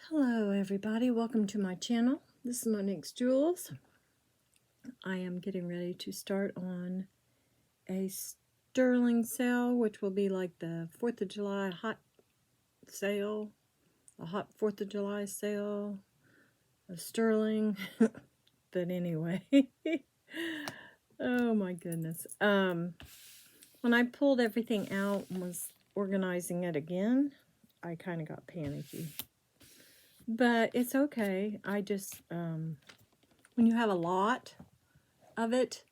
Hello everybody, welcome to my channel. This is Monique's Jewels. I am getting ready to start on a sterling sale, which will be like the 4th of July hot sale, a hot 4th of July sale of sterling. But anyway, oh my goodness. When I pulled everything out and was organizing it again, I kind of got panicky. But it's okay. I just, when you have a lot of it,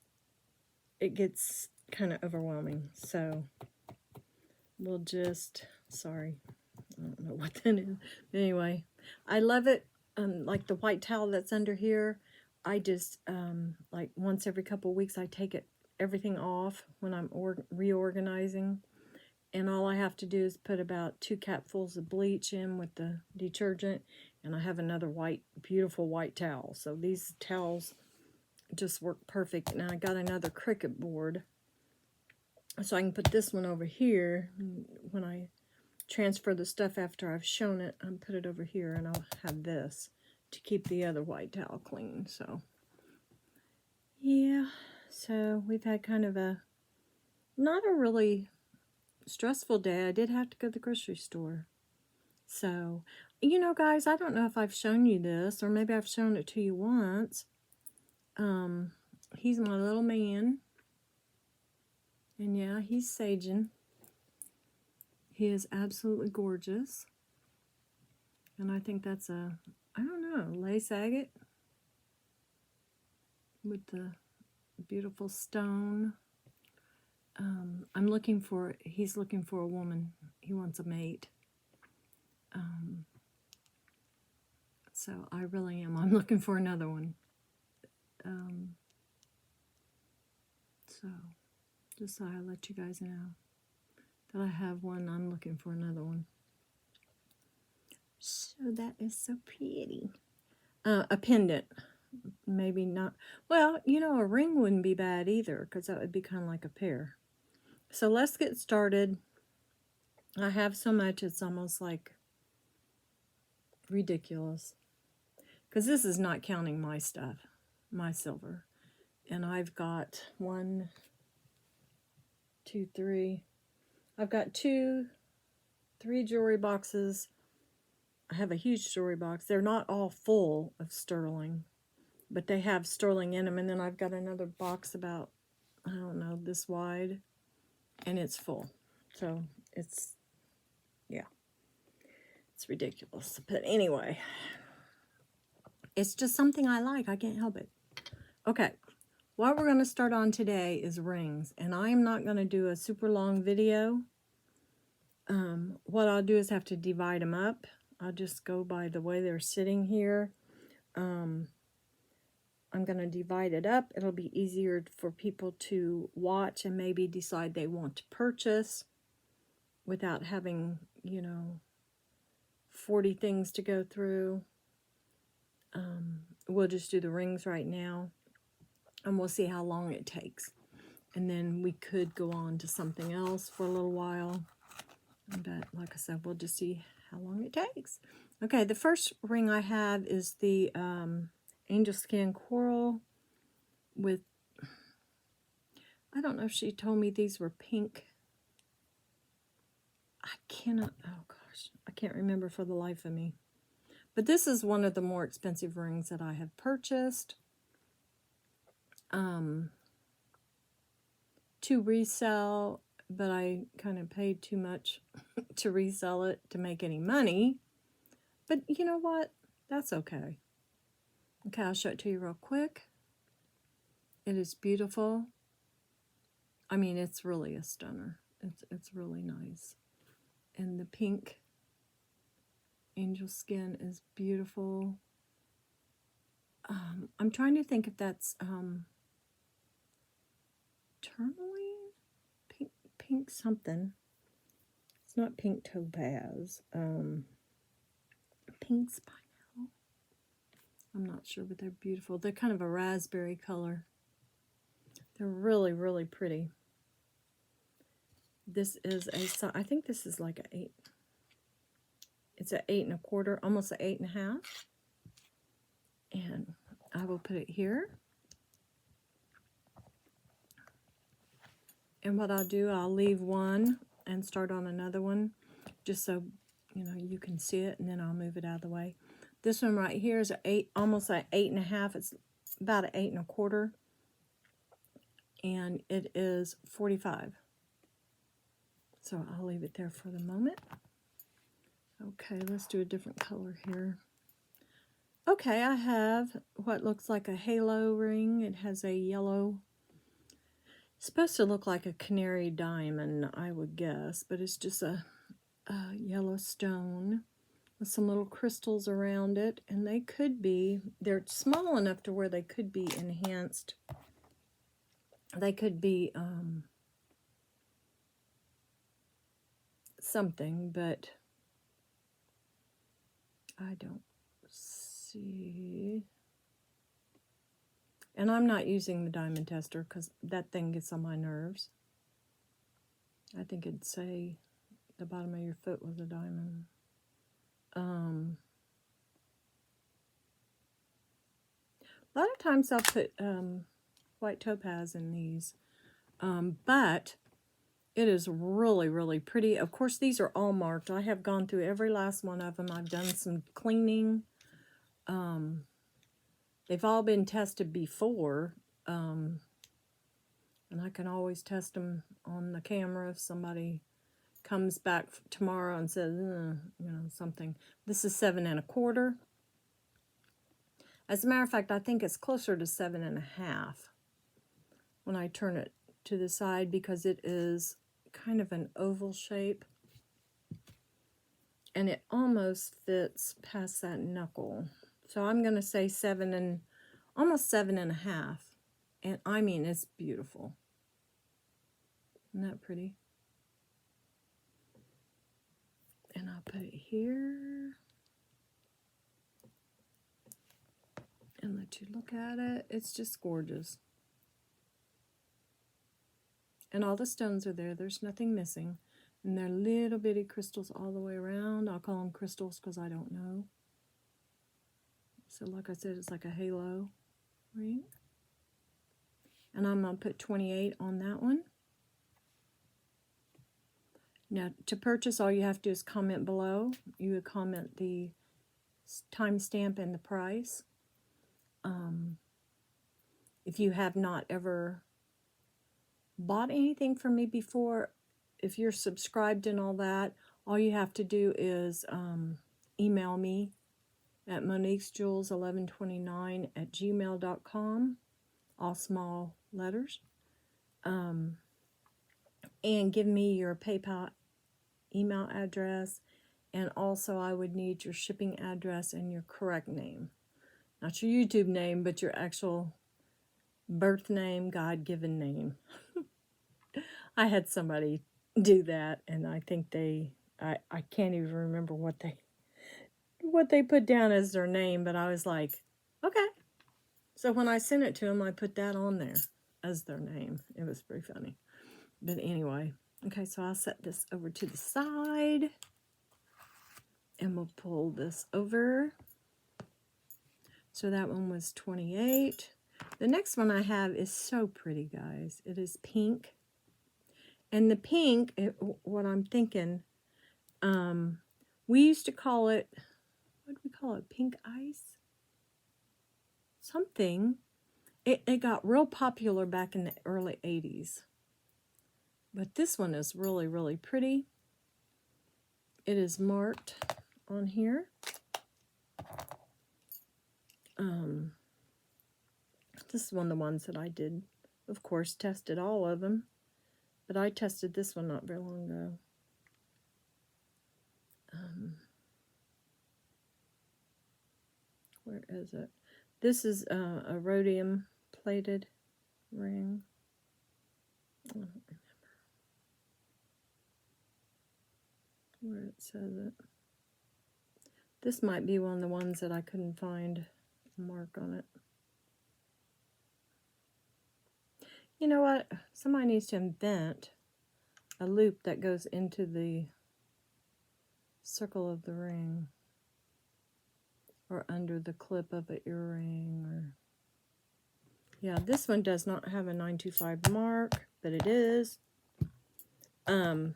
it gets kind of overwhelming. So we'll just, sorry, I don't know what that is. But anyway, I love it. Like the white towel that's under here, I just, like once every couple of weeks, I take everything off when I'm reorganizing. And all I have to do is put about 2 capfuls of bleach in with the detergent, and I have another beautiful white towel. So these towels just work perfect. Now I got another Cricut board, so I can put this one over here. When I transfer the stuff after I've shown it, I'll put it over here, and I'll have this to keep the other white towel clean. So yeah, so we've had kind of not a really stressful day. I did have to go to the grocery store. So, you know, guys, I don't know if I've shown you this, or maybe I've shown it to you once. He's my little man. And yeah, he's saging. He is absolutely gorgeous. And I think that's I don't know, lace agate with the beautiful stone. He's looking for a woman. He wants a mate. So I really am. I'm looking for another one. So just so I let you guys know that I have one. I'm looking for another one. So that is so pretty. A pendant. Maybe not. Well, you know, a ring wouldn't be bad either, because that would be kind of like a pair. So let's get started. I have so much, it's almost like ridiculous. Because this is not counting my stuff, my silver. And I've got 1, 2, 3. I've got 2, 3 jewelry boxes. I have a huge jewelry box. They're not all full of sterling, but they have sterling in them. And then I've got another box about, I don't know, this wide, and it's full. So it's, yeah, it's ridiculous. But anyway, it's just something I like. I can't help it. Okay, what we're going to start on today is rings. And I'm not going to do a super long video. What I'll do is have to divide them up. I'll just go by the way they're sitting here. I'm going to divide it up. It'll be easier for people to watch and maybe decide they want to purchase without having, you know, 40 things to go through. We'll just do the rings right now, and we'll see how long it takes. And then we could go on to something else for a little while. But like I said, we'll just see how long it takes. Okay, the first ring I have is the angel skin coral with, I don't know if she told me these were pink. I cannot, oh gosh, I can't remember for the life of me. But this is one of the more expensive rings that I have purchased. To resell, but I kind of paid too much to resell it to make any money. But you know what? That's okay. Okay, I'll show it to you real quick. It is beautiful. I mean, it's really a stunner. It's really nice. And the pink angel skin is beautiful. I'm trying to think if that's tourmaline? Pink something. It's not pink topaz. Pink spinel. I'm not sure, but they're beautiful. They're kind of a raspberry color. They're really, really pretty. This is I think this is like a 8. It's an 8 1/4, almost an 8 1/2. And I will put it here. And what I'll do, I'll leave one and start on another one, just so you can see it, and then I'll move it out of the way. This one right here is almost an 8 1/2. It's about an 8 1/4, and it is 45. So I'll leave it there for the moment. Okay, let's do a different color here. Okay, I have what looks like a halo ring. It has a yellow, supposed to look like a canary diamond, I would guess, but it's just a yellow stone with some little crystals around it, and they're small enough to where they could be enhanced. They could be something, but I don't see. And I'm not using the diamond tester because that thing gets on my nerves. I think it'd say the bottom of your foot was a diamond. A lot of times I'll put white topaz in these, but it is really, really pretty. Of course, these are all marked. I have gone through every last one of them. I've done some cleaning. They've all been tested before, and I can always test them on the camera if somebody comes back tomorrow and says, something. This is 7 1/4. As a matter of fact, I think it's closer to 7 1/2 when I turn it to the side, because it is kind of an oval shape, and it almost fits past that knuckle. So I'm going to say almost 7 1/2. And I mean, it's beautiful. Isn't that pretty? And I'll put it here and let you look at it. It's just gorgeous. And all the stones are there. There's nothing missing. And they're little bitty crystals all the way around. I'll call them crystals because I don't know. So like I said, it's like a halo ring. And I'm going to put 28 on that one. Now, to purchase, all you have to do is comment below. You would comment the timestamp and the price. If you have not ever bought anything from me before, if you're subscribed and all that, all you have to do is email me at moniquesjewels1129@gmail.com, all small letters, and give me your PayPal email address, and also I would need your shipping address and your correct name. Not your YouTube name, but your actual birth name, God-given name. I had somebody do that, and I think I can't even remember what they put down as their name, but I was like, okay. So when I sent it to them, I put that on there as their name. It was pretty funny. But anyway, okay, so I'll set this over to the side, and we'll pull this over. So that one was 28. The next one I have is so pretty, guys. It is pink. And the pink, what I'm thinking, we used to call it, what do we call it? Pink ice? Something. It got real popular back in the early 80s. But this one is really, really pretty. It is marked on here. This is one of the ones that I did, of course, tested all of them. But I tested this one not very long ago. Where is it? This is a rhodium plated ring. I don't remember where it says it. This might be one of the ones that I couldn't find a mark on it. You know what? Somebody needs to invent a loop that goes into the circle of the ring, or under the clip of an earring, or yeah, this one does not have a 925 mark, but it is. It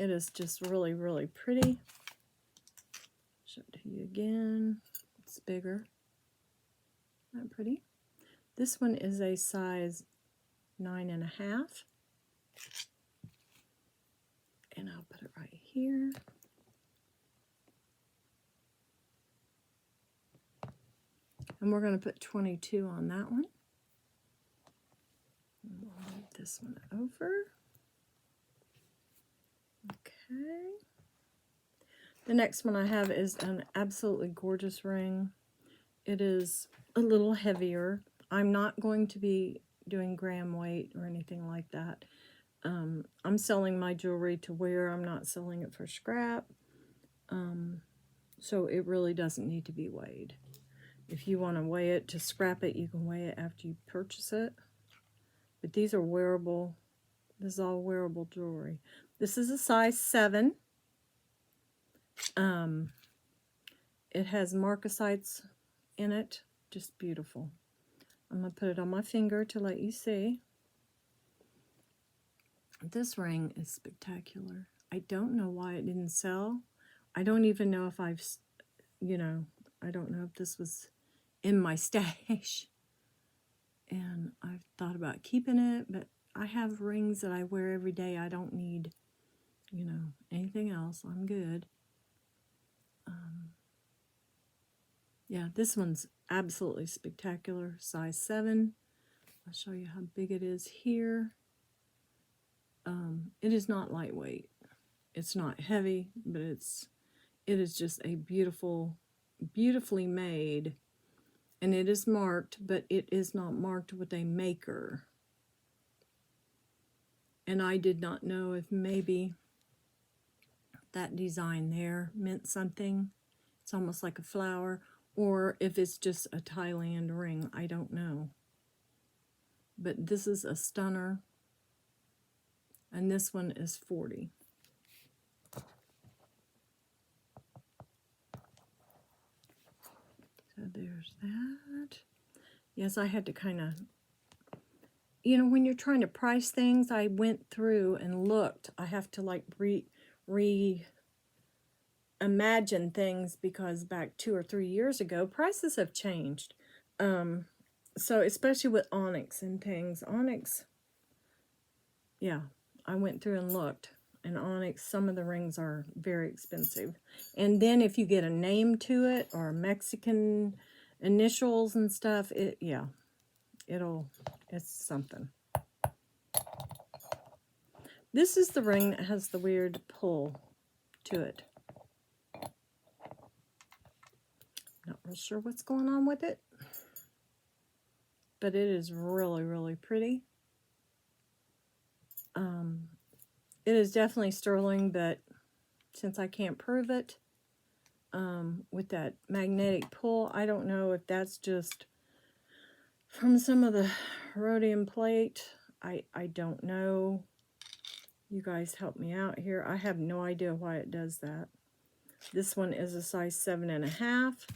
is just really, really pretty. Show it to you again. It's bigger. Not pretty. This one is a size 9.5. And I'll put it right here. And we're going to put 22 on that one. And we'll move this one over. Okay. The next one I have is an absolutely gorgeous ring. It is a little heavier. I'm not going to be doing gram weight or anything like that. I'm selling my jewelry to wear. I'm not selling it for scrap. So it really doesn't need to be weighed. If you want to weigh it to scrap it, you can weigh it after you purchase it. But these are wearable. This is all wearable jewelry. This is a size 7. It has marcasites in it. Just beautiful. I'm going to put it on my finger to let you see. This ring is spectacular. I don't know why it didn't sell. I don't even know if I've, I don't know if this was in my stash. And I've thought about keeping it, but I have rings that I wear every day. I don't need, anything else. I'm good. Yeah, this one's absolutely spectacular. Size 7. I'll show you how big it is here. It is not lightweight. It's not heavy, but it is just a beautifully made. And it is marked, but it is not marked with a maker. And I did not know if maybe that design there meant something. It's almost like a flower. Or if it's just a Thailand ring. I don't know. But this is a stunner. And this one is 40. So there's that. Yes, I had to kind of, when you're trying to price things, I went through and looked. I have to like imagine things, because back 2 or 3 years ago, prices have changed. So especially with onyx and things. Onyx, yeah, I went through and looked. And onyx, some of the rings are very expensive. And then if you get a name to it, or Mexican initials and stuff, it's something. This is the ring that has the weird pull to it. Not real sure what's going on with it, but it is really, really pretty. It is definitely sterling, but since I can't prove it, with that magnetic pull, I don't know if that's just from some of the rhodium plate. I don't know. You guys help me out here. I have no idea why it does that. This one is a size 7.5.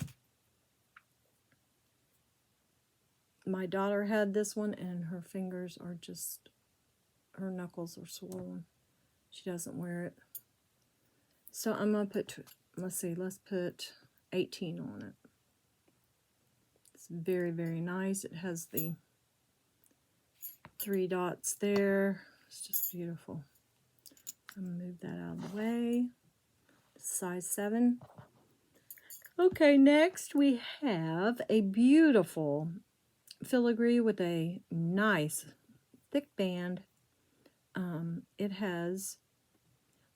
My daughter had this one, and her fingers are just, her knuckles are swollen. She doesn't wear it. So I'm going to put, let's put 18 on it. It's very, very nice. It has the 3 dots there. It's just beautiful. I'm going to move that out of the way. Size 7. Okay, next we have a beautiful filigree with a nice thick band. It has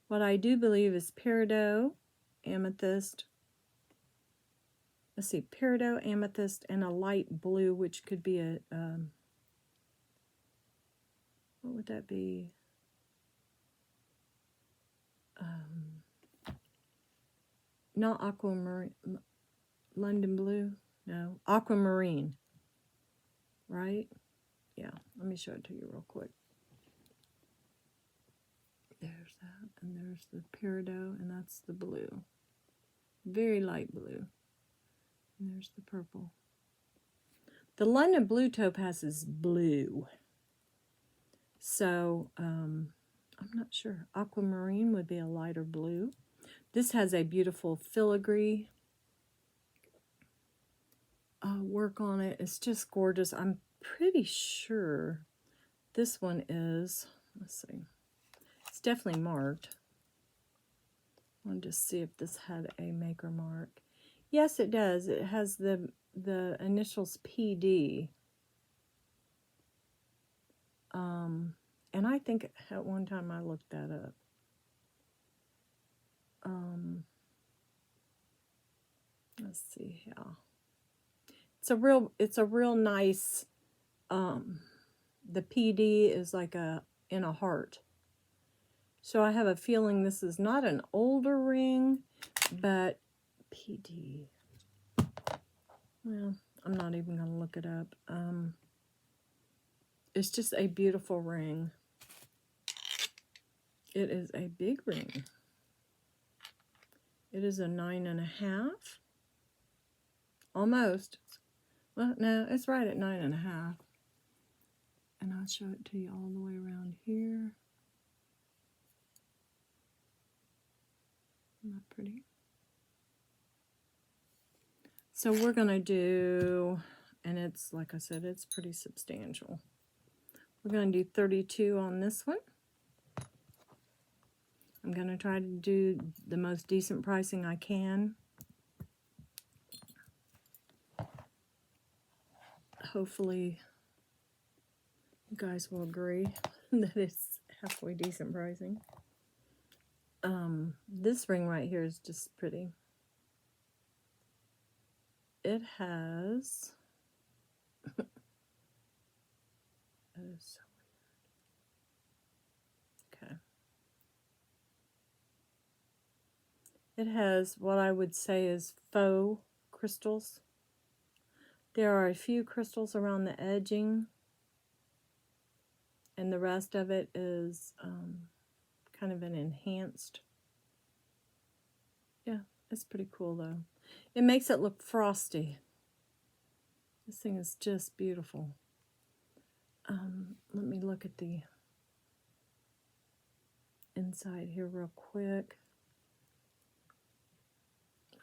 what I do believe is peridot, amethyst. Let's see, peridot, amethyst, and a light blue, which could be a, what would that be? Not aquamarine, London blue? No, aquamarine, right? Yeah, let me show it to you real quick. There's that, and there's the peridot, and that's the blue. Very light blue. And there's the purple. The London Blue Topaz is blue. So, I'm not sure. Aquamarine would be a lighter blue. This has a beautiful filigree work on it. It's just gorgeous. I'm pretty sure this one is, let's see, it's definitely marked. I'll just see if this had a maker mark. Yes, it does. It has the initials PD. And I think at one time I looked that up. Let's see here. It's a real nice, the PD is like in a heart. So I have a feeling this is not an older ring, but PD. Well, I'm not even going to look it up. It's just a beautiful ring. It is a big ring. It is a 9.5. Almost. Well, no, it's right at 9.5. And I'll show it to you all the way around here. Isn't that pretty? So we're going to do, and it's, like I said, it's pretty substantial. We're going to do 32 on this one. I'm going to try to do the most decent pricing I can. Hopefully you guys will agree that it's halfway decent pricing. This ring right here is just pretty. It has that is so weird. Okay. It has what I would say is faux crystals. There are a few crystals around the edging, and the rest of it is kind of an enhanced. Yeah, it's pretty cool though. It makes it look frosty. This thing is just beautiful. Let me look at the inside here real quick.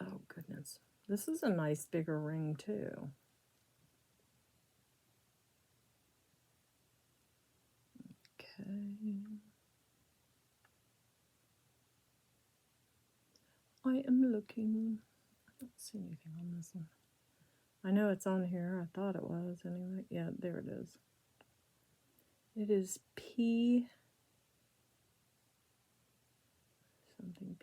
Oh goodness, this is a nice bigger ring too. Okay. I am looking. I don't see anything on this one. I know it's on here. I thought it was anyway. Yeah, there it is. It is P something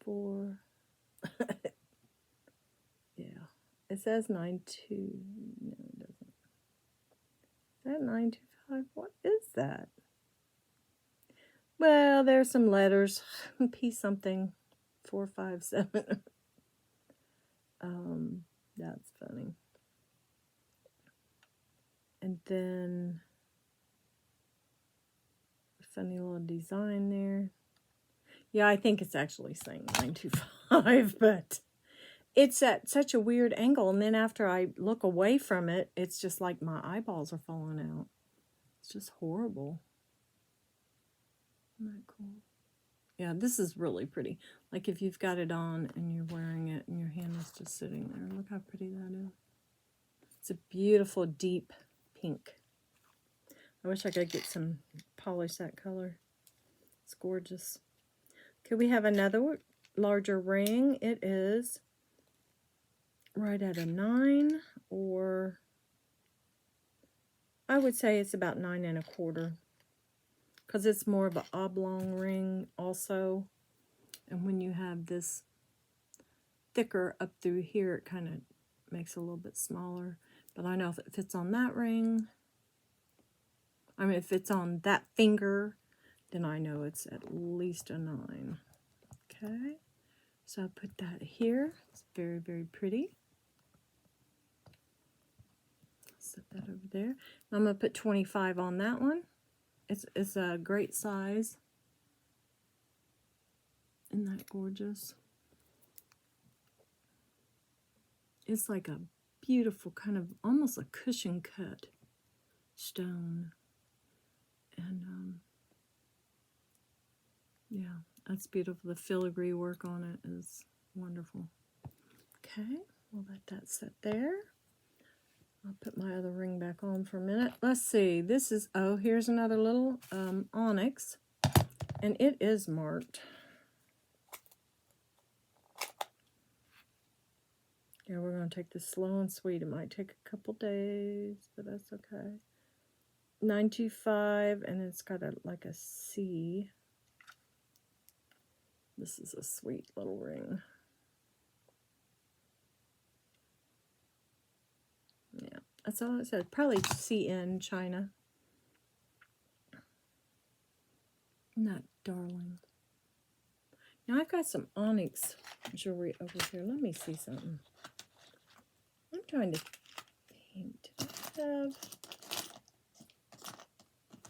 P4. Yeah. It says 92. No, it doesn't. Is that 925? What is that? Well, there's some letters. P something 457. That's funny. And then a funny little design there. Yeah, I think it's actually saying 925, but it's at such a weird angle. And then after I look away from it, it's just like my eyeballs are falling out. It's just horrible. Isn't that cool? Yeah, this is really pretty. Like if you've got it on and you're wearing it and your hand is just sitting there. Look how pretty that is. It's a beautiful deep pink. I wish I could get some polish that color. It's gorgeous. Could we have another larger ring? It is right at a 9, or I would say it's about 9 1/4. Because it's more of an oblong ring also. And when you have this thicker up through here, it kind of makes it a little bit smaller. But I know if it fits on that ring, I mean, if it's on that finger, then I know it's at least a 9. Okay, so I'll put that here. It's very, very pretty. Set that over there. I'm going to put 25 on that one. It's a great size. Isn't that gorgeous? It's like a beautiful kind of almost a cushion cut stone. And yeah, that's beautiful. The filigree work on it is wonderful. Okay, we'll let that sit there. I'll put my other ring back on for a minute. Let's see, this is, oh, here's another little onyx, and it is marked. Yeah, we're going to take this slow and sweet. It might take a couple days, but that's okay. 925, and it's got a like a C. This is a sweet little ring. Yeah, that's all it said. Probably CN China. Isn't that darling? Now I've got some onyx jewelry over here. Let me see something. I'm trying to paint. I have...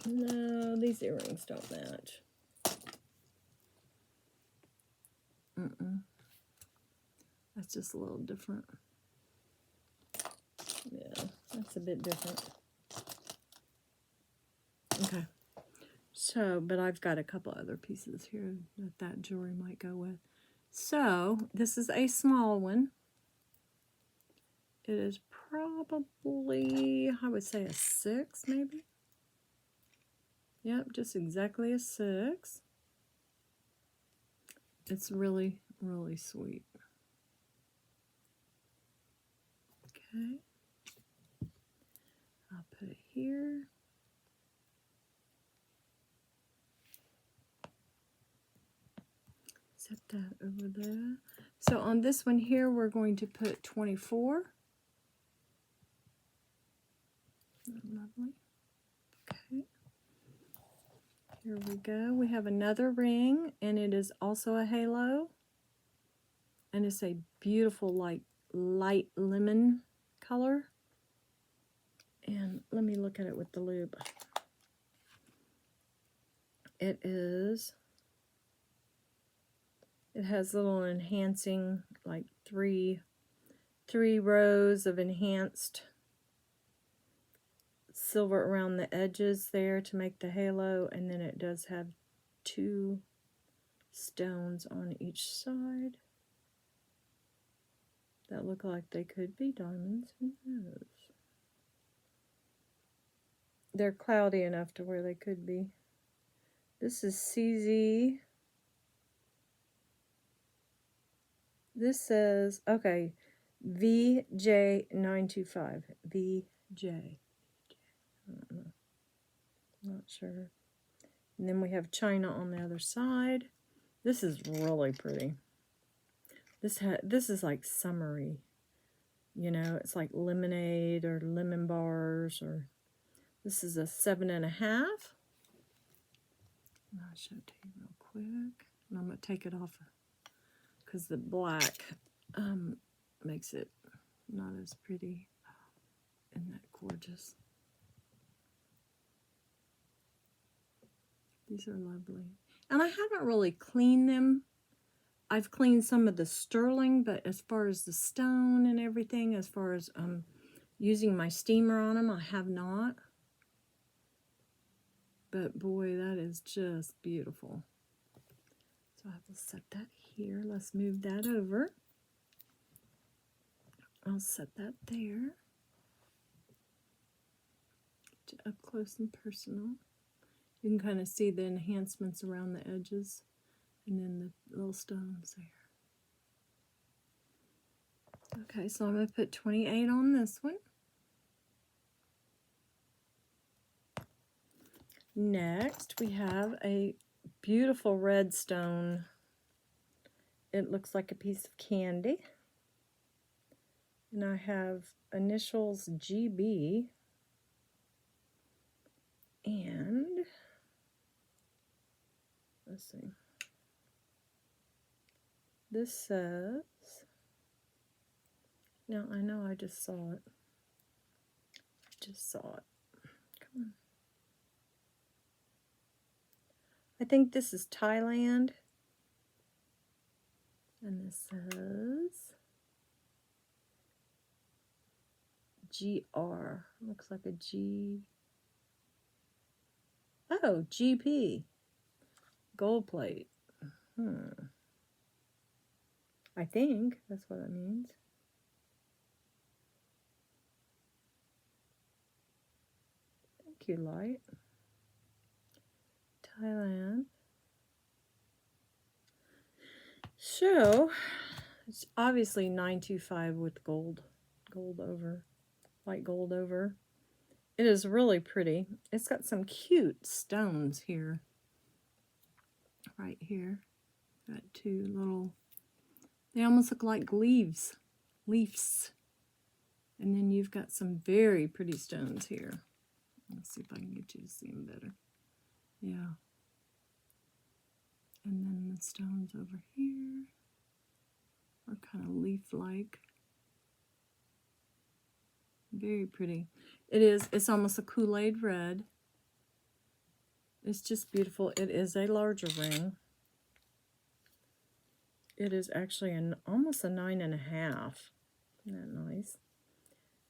No, these earrings don't match. That's just a little different. Yeah, that's a bit different. Okay. So, but I've got a couple other pieces here that jewelry might go with. So, this is a small one. It is probably, I would say a 6 maybe. Yep, just exactly a 6. It's really, really sweet. Okay. I'll put it here. Set that over there. So on this one here, we're going to put 24. Lovely. Okay. Here we go. We have another ring, and it is also a halo. And it's a beautiful, like, light lemon color. And let me look at it with the loupe. It has little enhancing, like three rows of enhanced silver around the edges there to make the halo, and then it does have 2 stones on each side that look like they could be diamonds. Who knows? They're cloudy enough to where they could be. This is CZ. This says, okay, VJ925. VJ. I don't know. Not sure. And then we have China on the other side. This is really pretty. This is like summery. You know, it's like lemonade or lemon bars, or this is a 7.5. I'll show it to you real quick. And I'm going to take it off because the black makes it not as pretty. Isn't that gorgeous? These are lovely. And I haven't really cleaned them. I've cleaned some of the sterling, but as far as the stone and everything, as far as using my steamer on them, I have not. But boy, that is just beautiful. So I will set that here. Let's move that over. I'll set that there. Get you up close and personal. You can kind of see the enhancements around the edges and then the little stones there. Okay, so I'm going to put 28 on this one. Next, we have a beautiful red stone. It looks like a piece of candy. And I have initials GB. And, let's see. This says, now I know I just saw it. I just saw it. Come on. I think this is Thailand. And this says GR. Looks like a G. Oh, GP. Gold plate. I think that's what it means. Thank you, Light. Thailand. So, it's obviously 925 with gold over, light gold over. It is really pretty. It's got some cute stones here. Right here. Got two little, they almost look like leaves. And then you've got some very pretty stones here. Let's see if I can get you to see them better. Yeah. And then the stones over here are kind of leaf-like. Very pretty. It's almost a Kool-Aid red. It's just beautiful. It is a larger ring. It is actually almost a 9.5. Isn't that nice?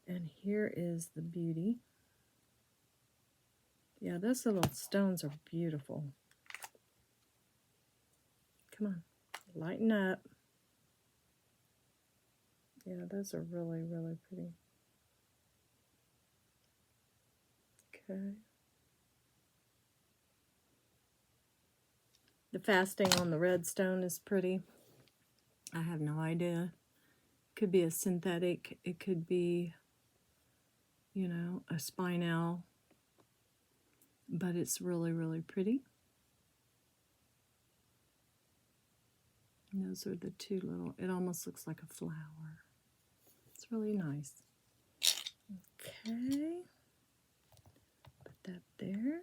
And here is the beauty. Yeah, those little stones are beautiful. Come on, lighten up. Yeah, those are really, really pretty. Okay. The fasting on the red stone is pretty. I have no idea. Could be a synthetic. It could be, you know, a spinel. But it's really, really pretty. And those are the two little, it almost looks like a flower. It's really nice. Okay. Put that there.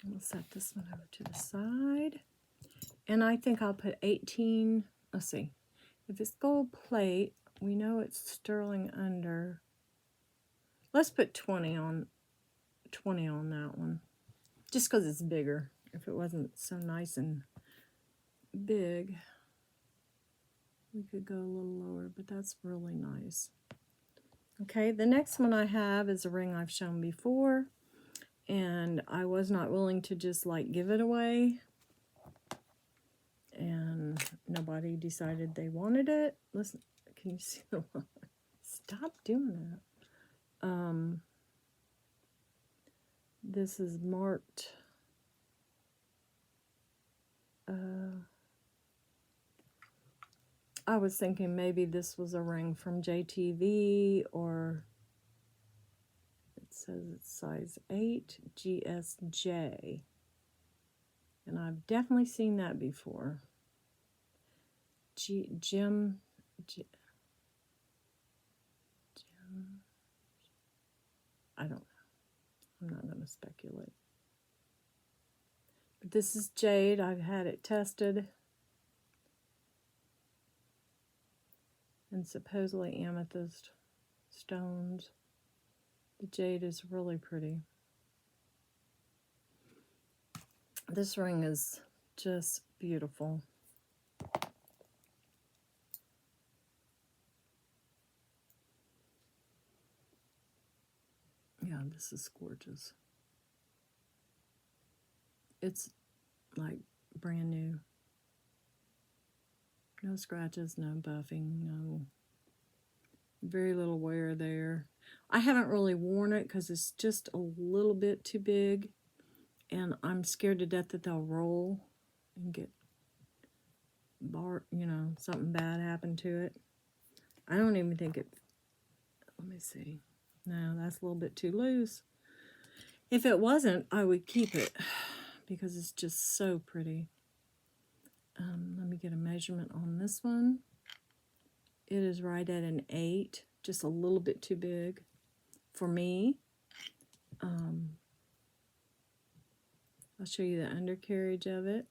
And we'll set this one over to the side. And I think I'll put 18, let's see. If it's gold plate, we know it's sterling under. Let's put 20 on that one. Just because it's bigger. If it wasn't so nice and big, we could go a little lower, but that's really nice. Okay, the next one I have is a ring I've shown before, and I was not willing to just like give it away, and nobody decided they wanted it. Listen, can you see the one? Stop doing that. This is marked I was thinking maybe this was a ring from JTV, or it says it's size 8 GSJ. And I've definitely seen that before. Jim. I don't know. I'm not going to speculate. But this is jade. I've had it tested. And supposedly amethyst stones. The jade is really pretty. This ring is just beautiful. Yeah, this is gorgeous. It's like brand new. No scratches, no buffing, no, very little wear there. I haven't really worn it because it's just a little bit too big, and I'm scared to death that they'll roll and get something bad happen to it. I don't even think it, let me see. No, that's a little bit too loose. If it wasn't, I would keep it because it's just so pretty. Let me get a measurement on this one. It is right at an 8, just a little bit too big for me. I'll show you the undercarriage of it.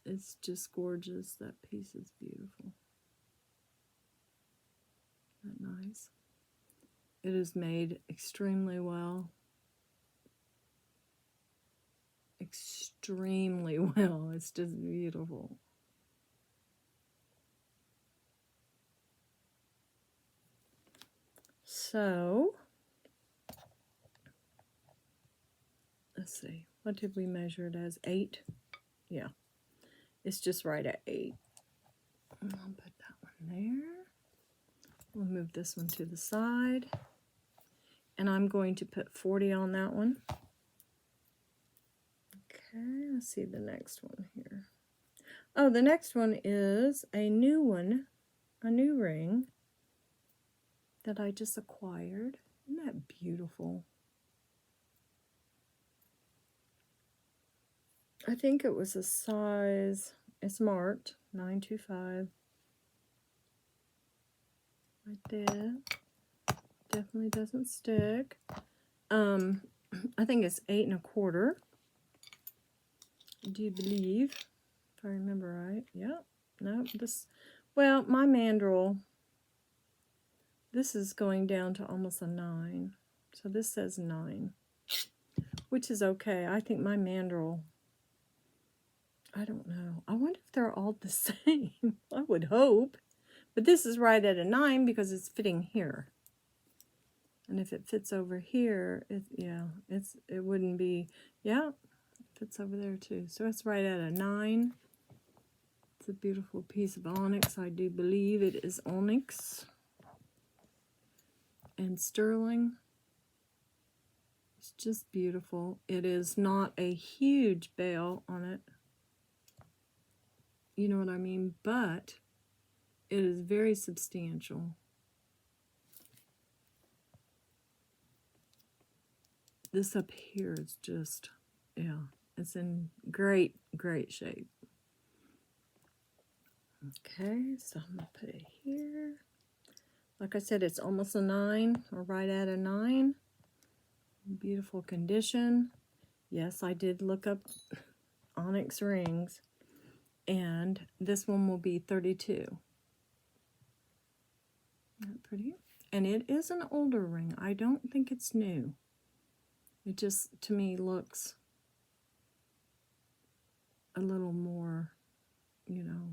It's just gorgeous. That piece is beautiful. Isn't that nice? It is made extremely well. extremely well. It's just beautiful. So, let's see. What did we measure it as? 8? Yeah. It's just right at 8. I'll put that one there. We'll move this one to the side. And I'm going to put 40 on that one. Okay, let's see the next one here. Oh, the next one is a new one, a new ring that I just acquired. Isn't that beautiful? I think it was a size, it's marked 925. Right there. Definitely doesn't stick. I think it's 8 1/4. Do you believe? If I remember right. Yep. No, this, well, my mandrel, this is going down to almost a 9. So this says 9, which is okay. I think my mandrel, I don't know. I wonder if they're all the same. I would hope. But this is right at a 9 because it's fitting here. And if it fits over here, it wouldn't be, yeah, it fits over there too. So it's right at a 9. It's a beautiful piece of onyx. I do believe it is onyx and sterling. It's just beautiful. It is not a huge bail on it. You know what I mean? But it is very substantial. This up here is just, yeah, it's in great, great shape. Okay, so I'm going to put it here. Like I said, it's almost a 9, or right at a 9. Beautiful condition. Yes, I did look up onyx rings, and this one will be 32. Isn't that pretty? And it is an older ring. I don't think it's new. It just, to me, looks a little more, you know,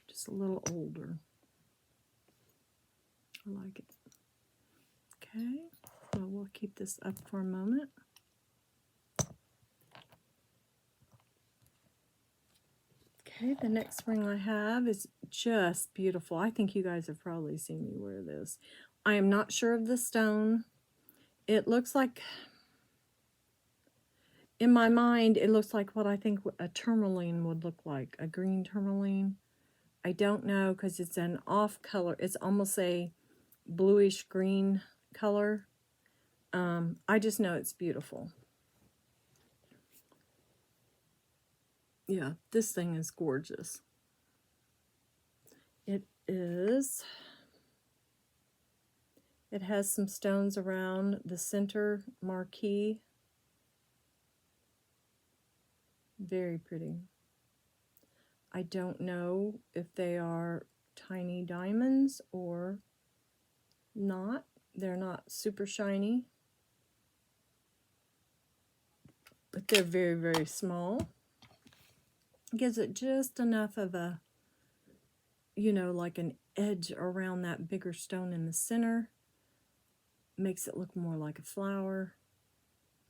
just a little older. I like it. Okay, so we'll keep this up for a moment. Okay, the next ring I have is just beautiful. I think you guys have probably seen me wear this. I am not sure of the stone. It looks like, in my mind, it looks like what I think a tourmaline would look like, a green tourmaline. I don't know because it's an off color. It's almost a bluish green color. I just know it's beautiful. Yeah, this thing is gorgeous. It has some stones around the center marquee. Very pretty. I don't know if they are tiny diamonds or not. They're not super shiny, but they're very, very small. Gives it just enough of a, you know, like an edge around that bigger stone in the center. Makes it look more like a flower.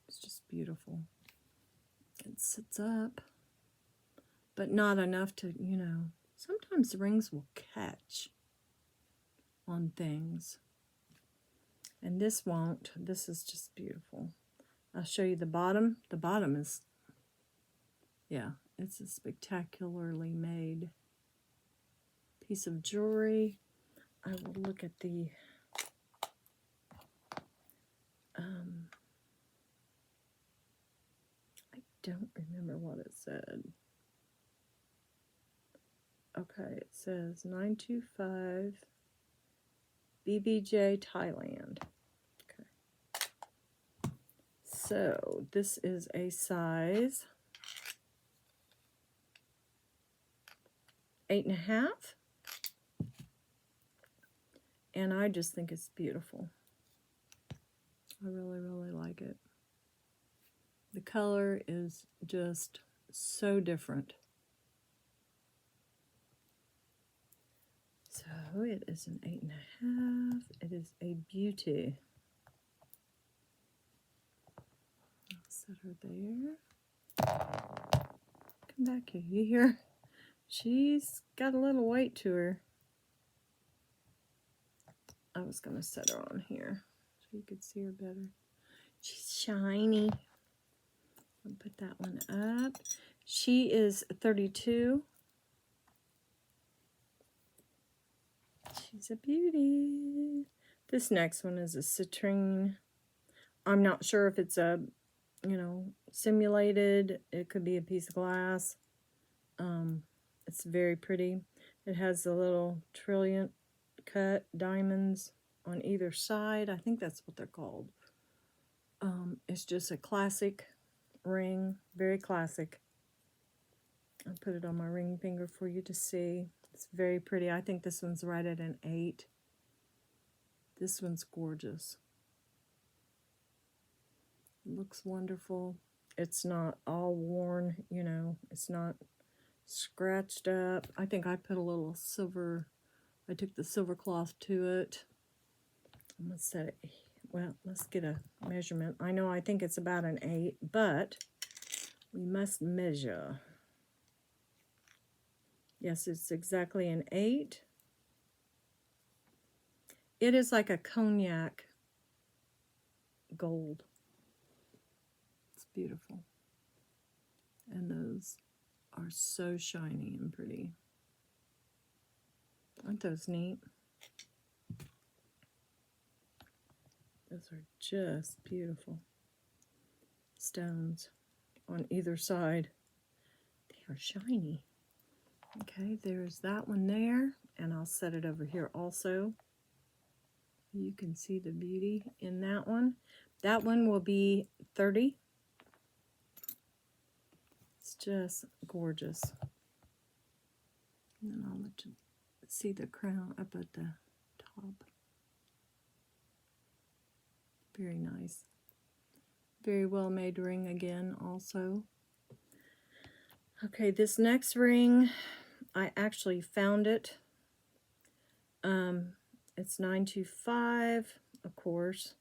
It's just beautiful. It sits up, but not enough to, you know, sometimes rings will catch on things. And this won't. This is just beautiful. I'll show you the bottom. The bottom is, yeah, it's a spectacularly made piece of jewelry. I will look at the I don't remember what it said. Okay, it says 925 BBJ Thailand. Okay. So this is a size 8.5. And I just think it's beautiful. I really, really like it. The color is just so different. So it is an 8.5. It is a beauty. I'll set her there. Come back here. You hear? She's got a little weight to her. I was going to set her on here so you could see her better. She's shiny. I'll put that one up. She is 32. She's a beauty. This next one is a citrine. I'm not sure if it's a, simulated. It could be a piece of glass. It's very pretty. It has the little trillion cut diamonds on either side. I think that's what they're called. It's just a classic ring, very classic. I'll put it on my ring finger for you to see. It's very pretty. I think this one's right at an 8. This one's gorgeous. It looks wonderful. It's not all worn, it's not scratched up. I think I put a little silver, I took the silver cloth to it. I'm going to set it, well, let's get a measurement. I think it's about an 8, but we must measure. Yes, it's exactly an 8. It is like a cognac gold. It's beautiful. And those are so shiny and pretty. Aren't those neat? Those are just beautiful stones on either side. They are shiny. Okay, there's that one there, and I'll set it over here also. You can see the beauty in that one. That one will be 30. It's just gorgeous. And then I'll let you see the crown up at the top. Very nice. Very well made ring again also. Okay, this next ring, I actually found it. It's 925, of course.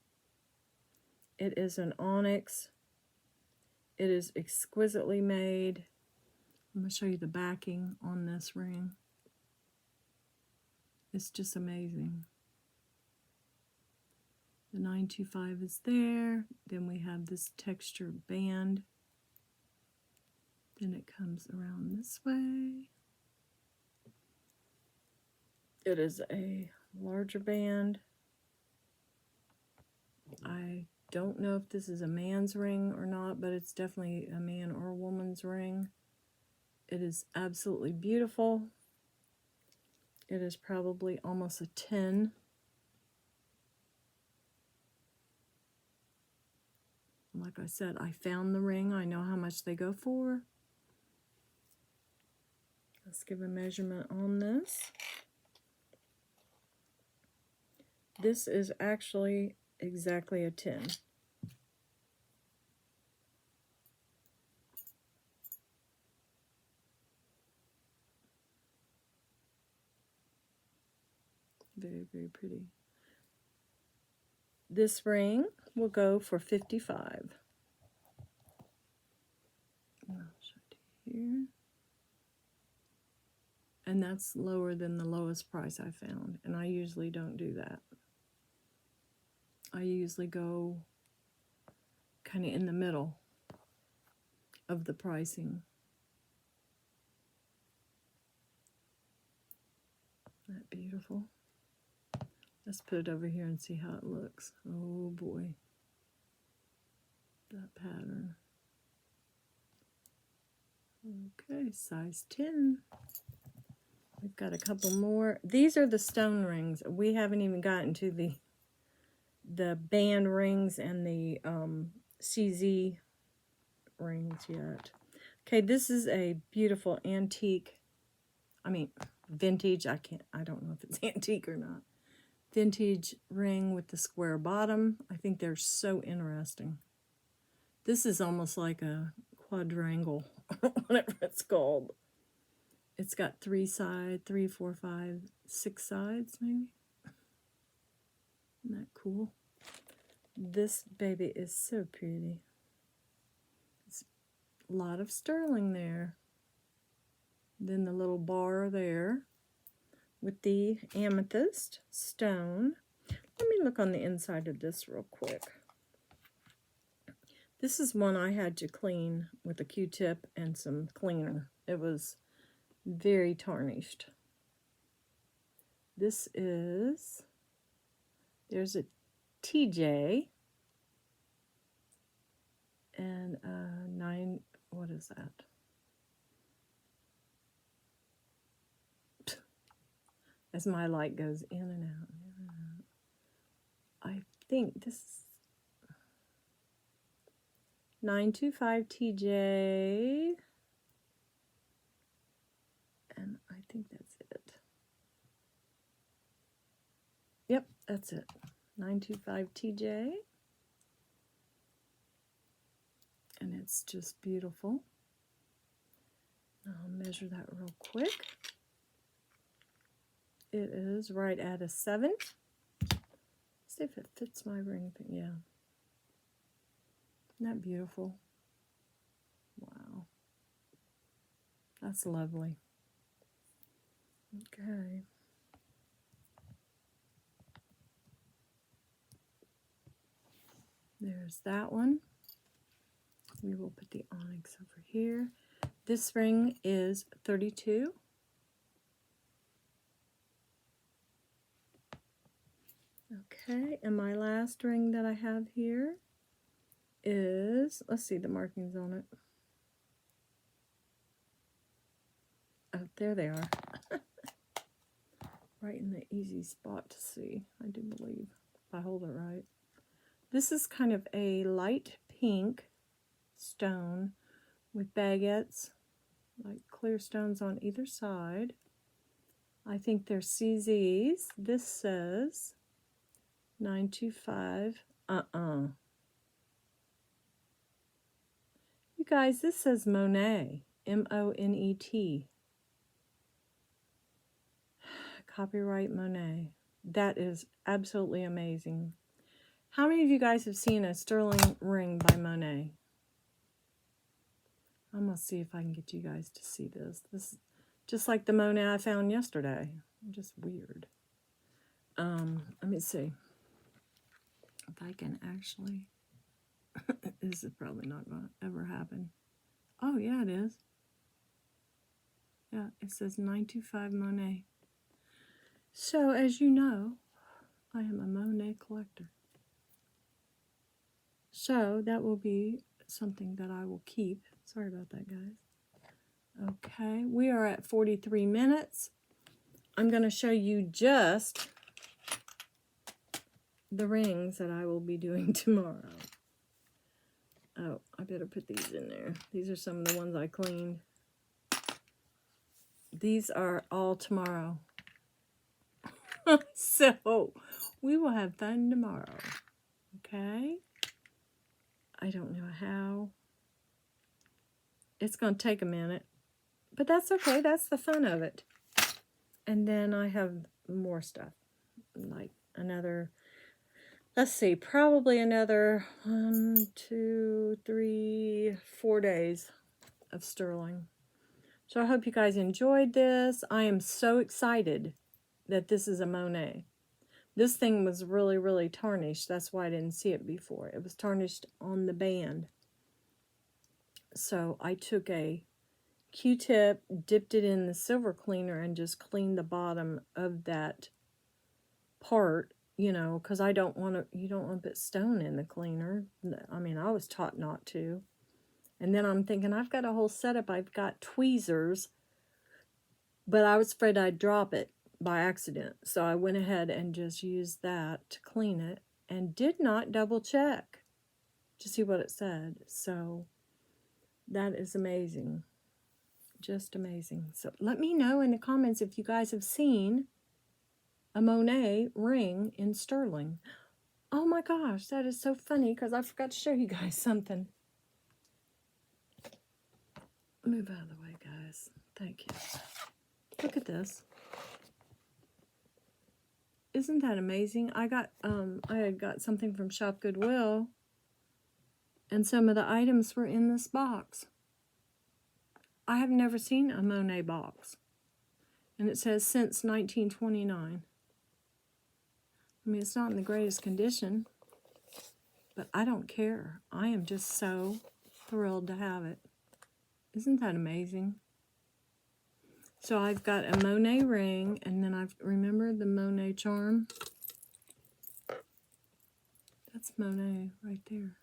It is an onyx. It is exquisitely made. I'm going to show you the backing on this ring. It's just amazing. The 925 is there. Then we have this textured band. Then it comes around this way. It is a larger band. I don't know if this is a man's ring or not, but it's definitely a man or a woman's ring. It is absolutely beautiful. It is probably almost a 10. Like I said, I found the ring. I know how much they go for. Let's give a measurement on this. This is actually exactly a 10. Very, very pretty. This ring will go for 55. I'll show it here. And that's lower than the lowest price I found. And I usually don't do that. I usually go kind of in the middle of the pricing. Isn't that beautiful? Let's put it over here and see how it looks. Oh boy. That pattern. Okay, size 10. We've got a couple more. These are the stone rings. We haven't even gotten to the band rings and the CZ rings yet. Okay, this is a beautiful antique. I mean, vintage. I don't know if it's antique or not. Vintage ring with the square bottom. I think they're so interesting. This is almost like a quadrangle, whatever it's called. It's got 3 sides, 3, 4, 5, 6 sides, maybe. Isn't that cool? This baby is so pretty. It's a lot of sterling there. Then the little bar there with the amethyst stone. Let me look on the inside of this real quick. This is one I had to clean with a Q-tip and some cleaner. It was very tarnished. This is, there's a TJ and 9, what is that? As my light goes in and out, I think this is 925 TJ, and I think that's it. Yep, that's it. 925 TJ, and it's just beautiful. I'll measure that real quick. It is right at a 7. See if it fits my ring thing. Yeah. Isn't that beautiful? Wow. That's lovely. Okay. There's that one. We will put the onyx over here. This ring is 32. Okay, and my last ring that I have here is, let's see the markings on it. Oh, there they are. Right in the easy spot to see, I do believe, if I hold it right. This is kind of a light pink stone with baguettes, like clear stones on either side. I think they're CZs. This says 925. You guys, this says Monet. M-O-N-E-T. Copyright Monet. That is absolutely amazing. How many of you guys have seen a sterling ring by Monet? I'm going to see if I can get you guys to see this. This is just like the Monet I found yesterday. Just weird. Let me see if I can actually. This is probably not going to ever happen. Oh, yeah, it is. Yeah, it says 925 Monet. So, as you know, I am a Monet collector. So, that will be something that I will keep. Sorry about that, guys. Okay, we are at 43 minutes. I'm going to show you just the rings that I will be doing tomorrow. Oh, I better put these in there. These are some of the ones I cleaned. These are all tomorrow. So, we will have fun tomorrow. Okay? I don't know how. It's going to take a minute. But that's okay. That's the fun of it. And then I have more stuff. Like another, let's see, probably another 1, 2, 3, 4 days of sterling. So I hope you guys enjoyed this. I am so excited that this is a Monet. This thing was really, really tarnished. That's why I didn't see it before. It was tarnished on the band. So I took a Q-tip, dipped it in the silver cleaner, and just cleaned the bottom of that part, you know, because I don't want to, you don't want to put stone in the cleaner. I mean, I was taught not to. And then I'm thinking, I've got a whole setup. I've got tweezers, but I was afraid I'd drop it by accident. So I went ahead and just used that to clean it and did not double check to see what it said. So that is amazing. Just amazing. So let me know in the comments if you guys have seen a Monet ring in sterling. Oh my gosh, that is so funny because I forgot to show you guys something. Move out of the way, guys. Thank you. Look at this. Isn't that amazing? I had got something from Shop Goodwill, and some of the items were in this box. I have never seen a Monet box. And it says since 1929. I mean, it's not in the greatest condition, but I don't care. I am just so thrilled to have it. Isn't that amazing? So I've got a Monet ring, and then I've remembered the Monet charm. That's Monet right there.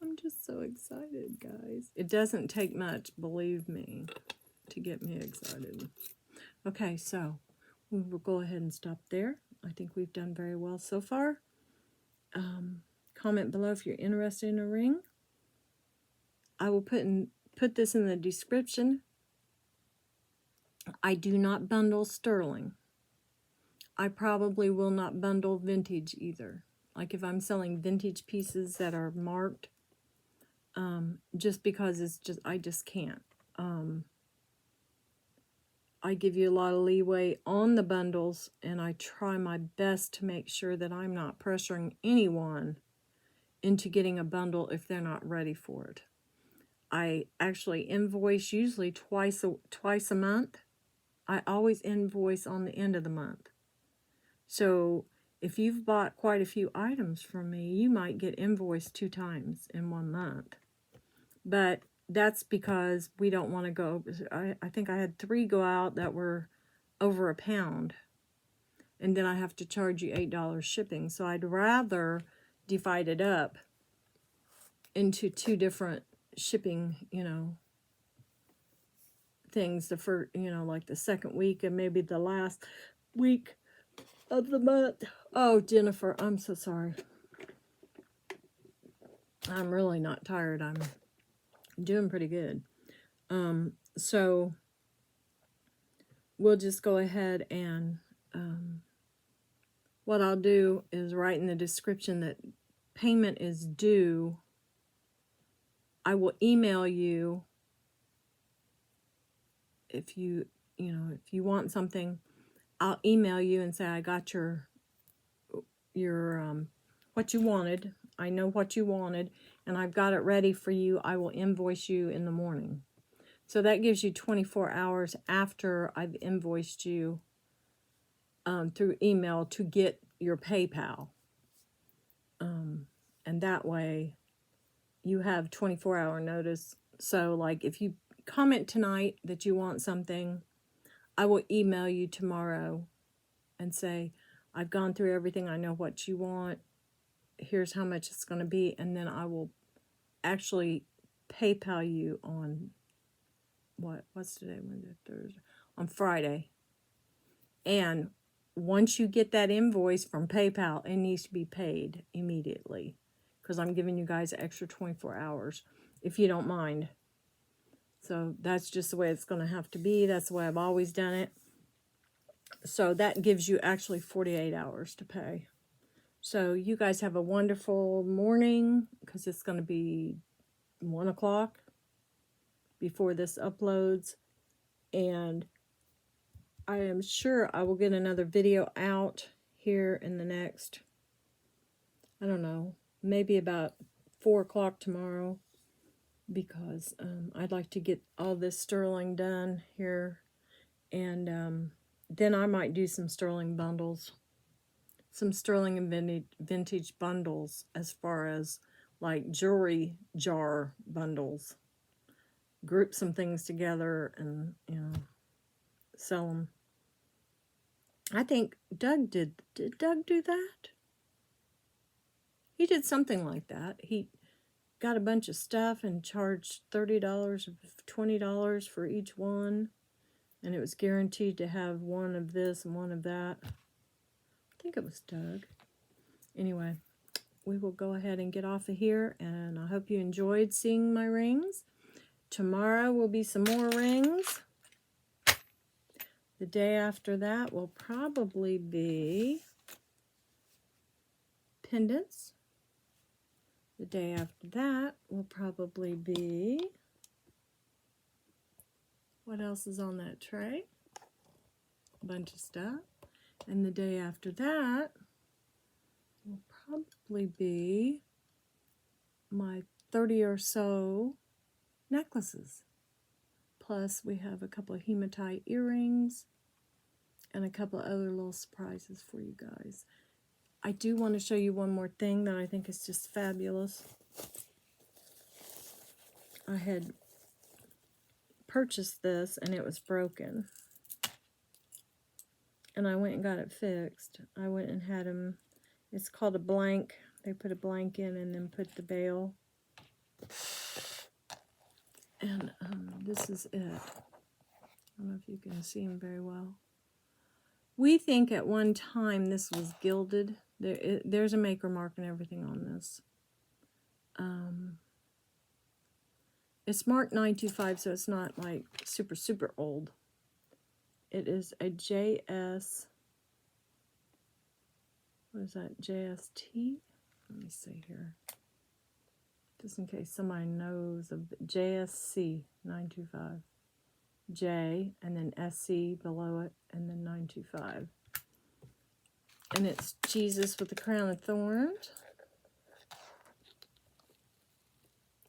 I'm just so excited, guys. It doesn't take much, believe me, to get me excited. Okay, so we will go ahead and stop there. I think we've done very well so far. Comment below if you're interested in a ring. I will put this in the description. I do not bundle sterling. I probably will not bundle vintage either. Like if I'm selling vintage pieces that are marked, just because I just can't. I give you a lot of leeway on the bundles, and I try my best to make sure that I'm not pressuring anyone into getting a bundle if they're not ready for it. I actually invoice usually twice a month. I always invoice on the end of the month. So if you've bought quite a few items from me, you might get invoiced 2 times in 1 month. But that's because we don't want to go. I think I had 3 go out that were over £1. And then I have to charge you $8 shipping. So I'd rather divide it up into 2 different shipping, things. The first, like the second week and maybe the last week of the month. Oh, Jennifer, I'm so sorry. I'm really not tired. I'm doing pretty good. So we'll just go ahead and what I'll do is write in the description that payment is due. I will email you if you want something. I'll email you and say I got your what you wanted. I know what you wanted, and I've got it ready for you. I will invoice you in the morning. So that gives you 24 hours after I've invoiced you through email to get your PayPal. And that way you have 24-hour notice. So like if you comment tonight that you want something, I will email you tomorrow and say, I've gone through everything. I know what you want. Here's how much it's going to be. And then I will actually PayPal you on what's today? Wednesday, Thursday, on Friday. And once you get that invoice from PayPal, it needs to be paid immediately, because I'm giving you guys an extra 24 hours, if you don't mind. So that's just the way it's going to have to be. That's the way I've always done it. So that gives you actually 48 hours to pay. So you guys have a wonderful morning, because it's going to be 1 o'clock before this uploads. And I am sure I will get another video out here in the next, I don't know, maybe about 4 o'clock tomorrow, because I'd like to get all this sterling done here. And then I might do some sterling bundles, some sterling and vintage bundles, as far as like jewelry jar bundles. Group some things together and, sell them. I think Doug did Doug do that? He did something like that. He got a bunch of stuff and charged $30 or $20 for each one. And it was guaranteed to have one of this and one of that. I think it was Doug. Anyway, we will go ahead and get off of here. And I hope you enjoyed seeing my rings. Tomorrow will be some more rings. The day after that will probably be pendants. The day after that will probably be else is on that tray. A bunch of stuff. And the day after that will probably be my 30 or so necklaces. Plus we have a couple of hematite earrings and a couple of other little surprises for you guys. I do want to show you one more thing that I think is just fabulous. I had purchased this and it was broken. And I went and got it fixed. I went and had them, it's called a blank. They put a blank in and then put the bail. And this is it. I don't know if you can see them very well. We think at one time this was gilded. There's a maker mark and everything on this. It's marked 925, so it's not like super, super old. It is a JS, what is that, JST? Let me see here. Just in case somebody knows of JSC 925. J and then SC below it and then 925. And it's Jesus with the crown of thorns.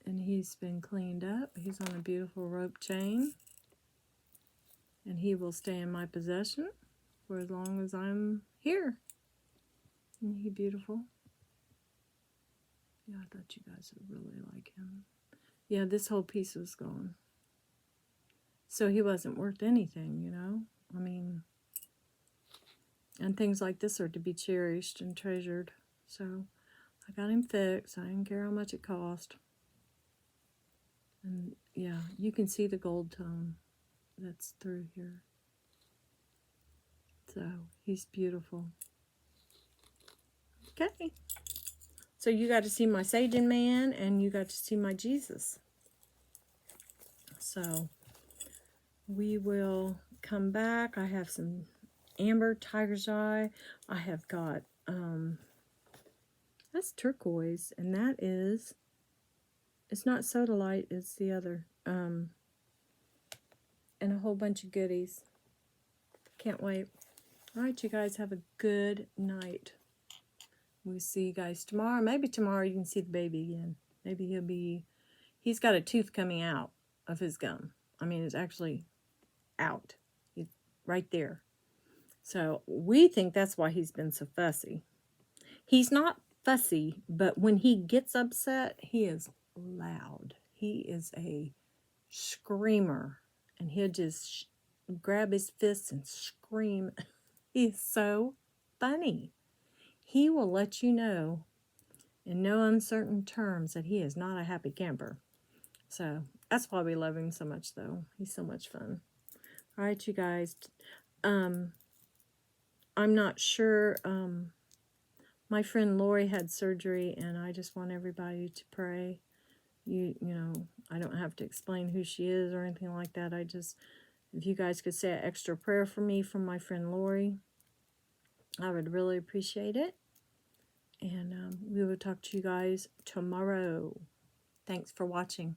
And he's been cleaned up. He's on a beautiful rope chain. And he will stay in my possession for as long as I'm here. Isn't he beautiful? Yeah, I thought you guys would really like him. Yeah, this whole piece was gone. So he wasn't worth anything, you know? I mean, and things like this are to be cherished and treasured. So I got him fixed. I didn't care how much it cost. And yeah, you can see the gold tone that's through here. So he's beautiful. Okay. So you got to see my Satan man and you got to see my Jesus. So we will come back. I have some amber tiger's eye. I have got, that's turquoise, and that is, it's not sodalite, it's the other, and a whole bunch of goodies. Can't wait. All right, you guys have a good night. We'll see you guys tomorrow. Maybe tomorrow you can see the baby again. Maybe he's got a tooth coming out of his gum. I mean, it's actually out. He's right there. So we think that's why he's been so fussy. He's not fussy, but when he gets upset, he is loud. He is a screamer, and he'll just grab his fists and scream. He's so funny. He will let you know in no uncertain terms that he is not a happy camper. So that's why we love him so much, though. He's so much fun. All right, you guys. I'm not sure. My friend Lori had surgery, and I just want everybody to pray. You know, I don't have to explain who she is or anything like that. I just, if you guys could say an extra prayer for me from my friend Lori, I would really appreciate it. And we will talk to you guys tomorrow. Thanks for watching.